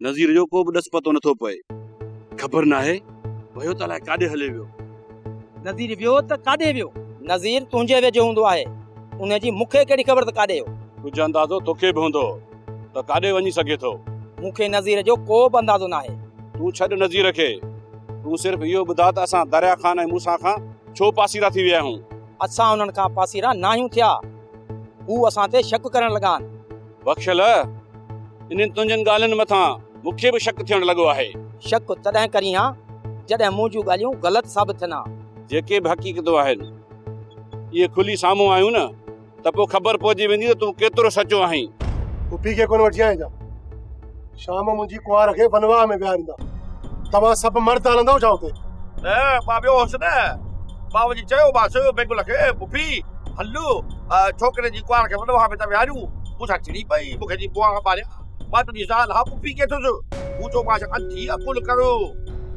नज़ीर जो को बि ॾस पतो नथो पए। ख़बर नाहे वियो त अलाए काॾे हले वियो। नज़ीर वियो त काॾे वियो? नज़ीर तुंहिंजे वेझो हूंदो आहे, उनजी मूंखे कहिड़ी ख़बर त काॾे वियो? कुझु अंदाज़ो तोखे बि हूंदो त काॾे वञी सघे थो। मूंखे नज़ीर जो को बि अंदाज़ो नाहे। तूं छॾ नज़ीर खे, तूं सिर्फ़ इहो ॿुधा त असां दरिया ख़ान ऐं मूसां खां छो पासीरा थी विया आहियूं। असां उन्हनि खां पासीरा न आहियूं थिया, हू असां ते शक करण लॻा आहिनि। बख़्शल, इन्हनि तुंहिंजनि ॻाल्हियुनि मथां मूंखे बि शक थियण लॻो आहे। शक तॾहिं करी हा जॾहिं मुंहिंजूं ॻाल्हियूं ग़लति साबित थियनि हा। जेके बि हक़ीक़तूं आहिनि इहे खुली साम्हूं आयूं न त पोइ ख़बर पइजी वेंदी त तूं केतिरो सचो आहीं। पुफी खे कोन वठी आएगा। शाम मुंहिंजी कुंवार खे बनवाह में विहारींदा। तव्हां सभु मर्द हलंदव छा हुते? न मां वियो हुअसि न, मां वञी चयोमांसि बेगुल खे, पुफी हलु छोकिरे जी कुंवार खे बनवाह में था विहारियूं। मूंसां चिड़ी पई, मूंखे जी बुआ मारिया। मां तुंहिंजी ज़ाल हा पुफी केथुसि? मूं चयोमांसि अंधी अकुल करो,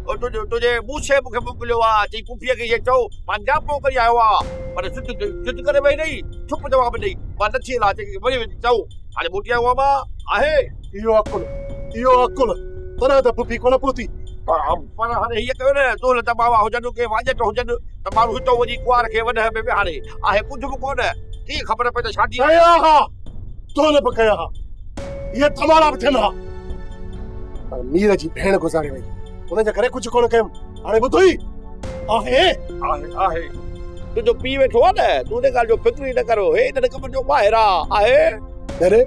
तुंहिंजे मूंसे मूंखे मोकिलियो आहे, चई पुफीअ खे इहे चओ मां जापो करे आयो आहे। पर सिध करे वेही रही, चुप जवाब ॾेई, मां नथी हलां, चई वरी वञी चओ। हाणे मोटी आयो मां आहे इहो अकुल तॾहिं त पुफी कोन पहुती। पर हाणे हीअ कयो न, दोल दबावा हुजनि के वाजट हुजनि त माण्हू हितो वञी कुंवार खे वॾ में विहारे। आहे कुझु बि कोन, कीअं ख़बर पए त शादी कया हा दोल बि कया हा, इहे तमाड़ा बि थियनि हा। पर मीर जी भेण गुज़ारे वई, उनजे करे कुझु कोन कयमि। हाणे ॿुधो ई आहे तुंहिंजो पीउ वेठो आहे न, तूं उन ॻाल्हि जो फिक्र ई न करो। हे हिन कम जो ॿाहिरि आहे। अरे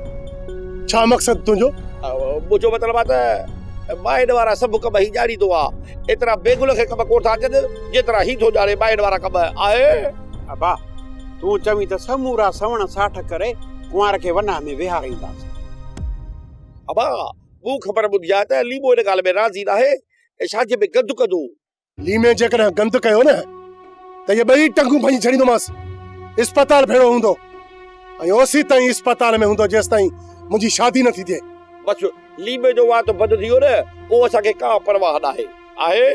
छा मक़सदु तुंहिंजो? मुंहिंजो मतिलबु आहे त माइंड वारा सभु कम ही ॼाणींदो आहे। एतिरा बेगुल खे कम कोन था अचनि जेतिरा ही थो ॼाणे माइंड वारा कम आहे। अबा तूं चवीं त समूरा सवण साठ करे कुंवार खे वना में विहारींदासीं। अबा मूं ख़बर ॿुधी आहे त लीमो हिन ॻाल्हि में राज़ी नाहे ऐं शादीअ में गंद कंदो। लीमे जेकॾहिं गंद कयो न त इहे ॿई टंगूं भञी छॾींदोमांसि। इस्पताल भेणो हूंदो ऐं ओसी ताईं इस्पताल में हूंदो जेसि ताईं मुंहिंजी शादी नथी थिए। बसि लीमे जो वात बंदि थी वियो न, पोइ असांखे का परवाह नाहे। आहे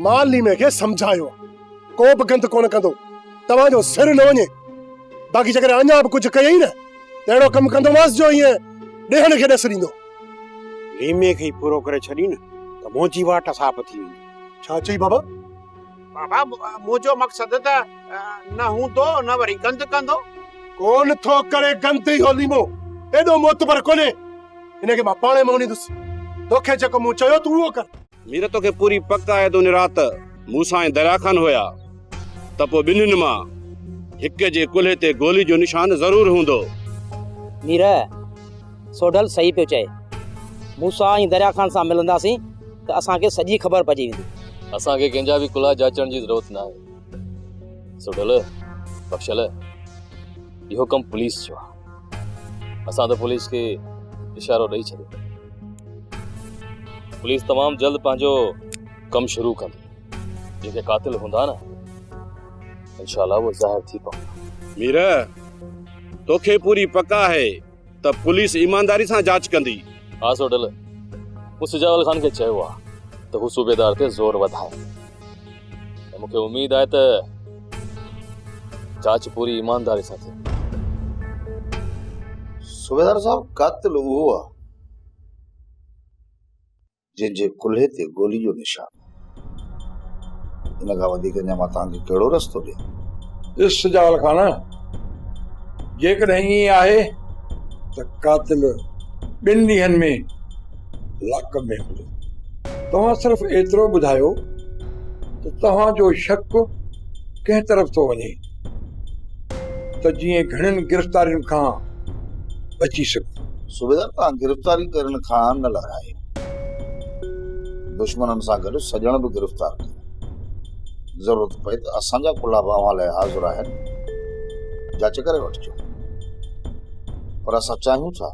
मां लीमे खे सम्झायो, को बि गंद कोन कंदो, तव्हांजो सिर न वञे। बाक़ी जेकॾहिं अञा बि कुझु कयई न त अहिड़ो कमु कंदोमांसि जो ईअं ॾेहण खे ॾस ॾींदो। लीमे खे ई पूरो करे छॾी न त मुंहिंजी वाट साफ़ थी वेंदी। छा चई बाबा? बाबा मुंहिंजो मक़सदु त न हूंदो न वरी गंद कंदो। कोन थो करे गंद इहो लीमो, एॾो मोतबर कोन्हे। हिनखे मां पाणे में वञींदुसि, तोखे जेको मूं चयो तूं उहो कर। मीर तोखे पूरी पक आहे त उन राति मूसां ऐं दरिया ख़ान हुया त पोइ ॿिन्हिनि मां हिक जे कुल्हे ते गोली जो निशान ज़रूर हूंदो। मीर सोडल सही पियो चए, मूसा ऐं दरिया ख़ान सां मिलंदासीं त असांखे सॼी ख़बर पइजी वेंदी। असांखे कंहिंजा बि कुल्हा जाचण जी ज़रूरत न आहे। सोडल बख़्शल इहो कमु पुलिस जो आहे। असां त पुलिस खे इशारो ॾेई छॾियो। पुलिस तमामु जल्द पंहिंजो कमु शुरू कंदी। जेके कातिल हूंदा न इंशाअल्लाह वो ज़ाहिर थी पवंदा। मीर तोखे पूरी पक आहे त पुलिस ईमानदारी सां जांच कंदी। हा सोडल, मूं सिजावल ख़ान खे चयो आहे त हू सूबेदार ते ज़ोर वधाए। मूंखे उमेद आहे त जांच पूरी ईमानदारी सां थिए। सूबेदार साहब, कातिल उहो आहे जंहिंजे कुल्हे ते गोली जो निशान। इन खां वधीक अञा मां तव्हांखे कहिड़ो रस्तो ॾियां? इस सिजावल ख़ान, जेकॾहिं ईअं आहे त कातिल 2 ॾींहंनि में लाकअप में हूंदो। तव्हां सिर्फ़ एतिरो ॿुधायो त तव्हांजो शक कंहिं तरफ़ थो वञे त जीअं घणनि गिरफ़्तारियुनि खां बची सघो। सूबेदार, तव्हां गिरफ़्तारी करण खां न लॻायो, दुश्मननि सां गॾु सजण बि गिरफ़्तार कयो। ज़रूरत पए त असांजा कुल्हा बावा लाइ हाज़िर आहिनि, जांच करे वठिजो। पर असां चाहियूं था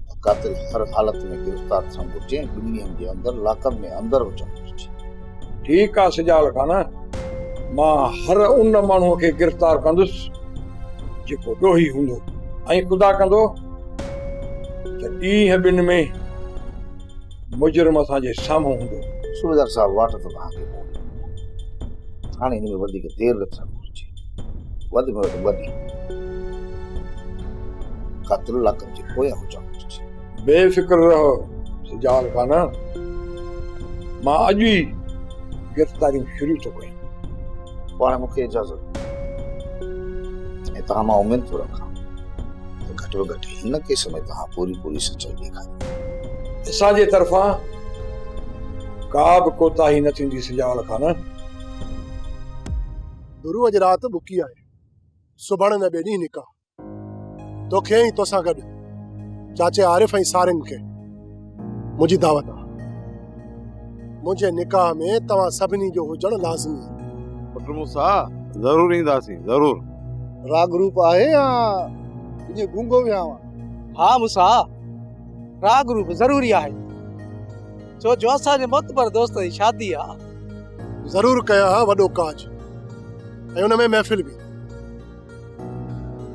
त कातिल हर हालत में गिरफ़्तार थियणु घुरिजे, 2 ॾींहंनि जे अंदरि लाकअप में अंदरि हुजणु घुरिजे। ठीकु आहे सिजावल ख़ान, मां हर उन माण्हूअ खे गिरफ़्तार कंदुसि जेको ॾोही हूंदो, ऐं ख़ुदा कंदो त 2 ॾींहं में मुजरिम असांजे साम्हूं हूंदो। सूबेदार साहब, वाट त तव्हांखे हाणे हिन में वधीक देरि न थियणु घुरिजे। वधि में वधि 2 ॾींहं कातिल लाकअप जे पोयां हुजणु घुरिजे। बेफ़िक्र रहो, सिजाल खान मां अॼु ई गिरफ़्तारियूं शुरू थो कयां। पाण मूंखे इजाज़त ऐं तव्हां मां उमेद थो रखां त घटि में घटि हिन केस में तव्हां पूरी सचाई ॾेखारी। असांजे तरफ़ां का बि कोताही न थींदी सिजाल खान। गुरु अॼु राति बुकी आहे, सुभाणे न ॿिए ॾींहुं निकाह। तोखे ऐं तोसां गॾु चाचे आरिफ ऐं सारिन खे मुंहिंजी दावत आहे। मुंहिंजे निकाह में तव्हां सभिनी जो हुजणु लाज़मी आहे। पुट मूसा ज़रूर ईंदासीं, ज़रूर। राग रूप आहे या इएं गूंगो वियाव? हा मूसा, राग रूप ज़रूरी आहे, छो जो असांजे मुतबर दोस्त जी शादी आहे। ज़रूर कया हा वॾो काज ऐं हुन में महफ़िल बि।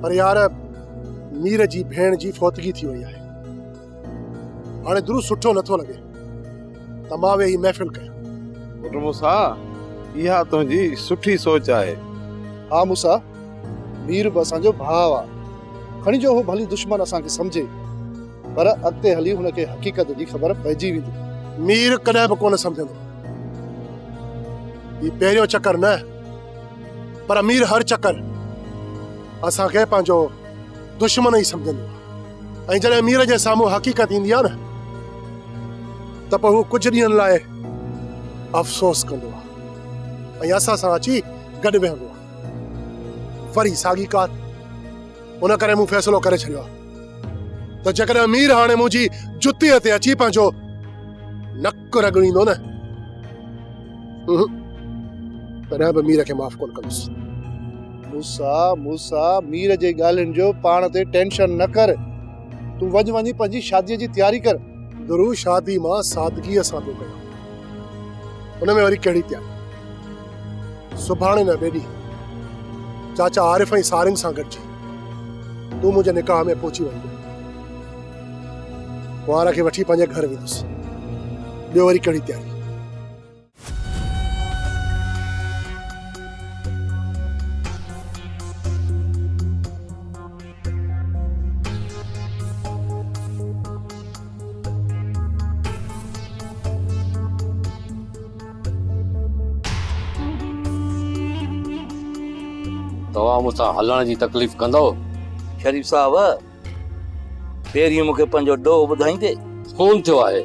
पर यार मीर जी भेण जी फौतगी थी वई आहे, हाणे दुरू सुठो नथो लॻे त मां वेही महफ़िल कयां। पुट मूसा इहा तुंहिंजी सुठी सोच आहे। हा मूसा, मीर बि असांजो भाउ आहे, खणी जो हो भली दुश्मन असांखे सम्झे, पर अॻिते हली हुनखे हक़ीक़त जी ख़बर पइजी वेंदी। मीर कॾहिं बि कोन सम्झंदो, ही पहिरियों चकर न, पर मीर हर चकर असांखे पंहिंजो दुश्मन ई सम्झंदो आहे। ऐं जॾहिं मीर जे साम्हूं हक़ीक़त ईंदी आहे न, त पोइ हू कुझु ॾींहंनि लाइ अफ़सोस कंदो आहे ऐं असां सां अची गॾु वेहंदो आहे। वरी साॻी कार। उन करे मूं फ़ैसिलो करे छॾियो आहे त जेकॾहिं मीर हाणे मुंहिंजी जुतीअ ते अची पंहिंजो नक रगड़ींदो न, तॾहिं बि मीर खे माफ़ कोन कंदुसि। मूसा मीर जे ॻाल्हियुनि जो पाण ते टेंशन न कर, तूं वञी पंहिंजी शादीअ जी तयारी कर। गुरु शादी मां सादगीअ सां पियो कयां, हुन में वरी कहिड़ी तयारी। सुभाणे न ॿिए ॾींहुं चाचा आरिफ ऐं सारिन सां गॾिजी तूं मुंहिंजे निकाह में पहुची वञ। कुंवार खे वठी पंहिंजे घर वेंदुसि, ॿियो वरी कहिड़ी तयारी। तव्हां मूंसां हलण जी तकलीफ़ कंदो? शरीफ साहब, पहिरीं मूंखे पंहिंजो ॾोह ॿुधाईंदे। खून थियो आहे,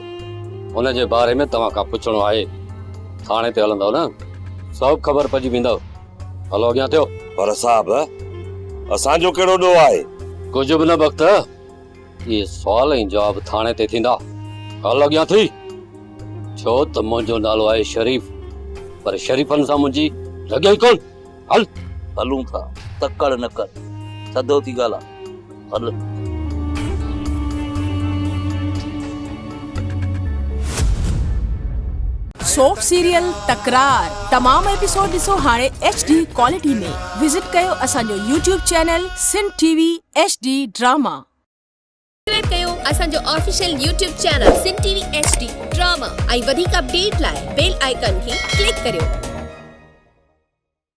हुन जे बारे में तव्हां खां पुछणो आहे। थाणे ते हलंदव न, सभु ख़बर पइजी वेंदव। हलो अॻियां थियो। पर साहब, असांजो कहिड़ो ॾोह आहे? कुझु बि न वक़्त, इहे सुवाल ऐं जवाब थाणे ते थींदा। हल अॻियां थी, छो त मुंहिंजो नालो आहे शरीफ, पर शरीफ़नि सां मुंहिंजी लॻे ई कोन। हल हलूं था, तकड़ न कर, थधो थी ॻाल्हि आहे। हल। सोप सीरियल तकरार तमाम एपिसोड ॾिसो हाणे HD क्वालिटी में। विजिट कयो असांजो YouTube channel Sindh TV HD drama. Subscribe कयो असांजो official YouTube channel Sindh TV HD drama ऐं वधीक अपडेट लाइ बेल आइकन खे क्लिक करियो।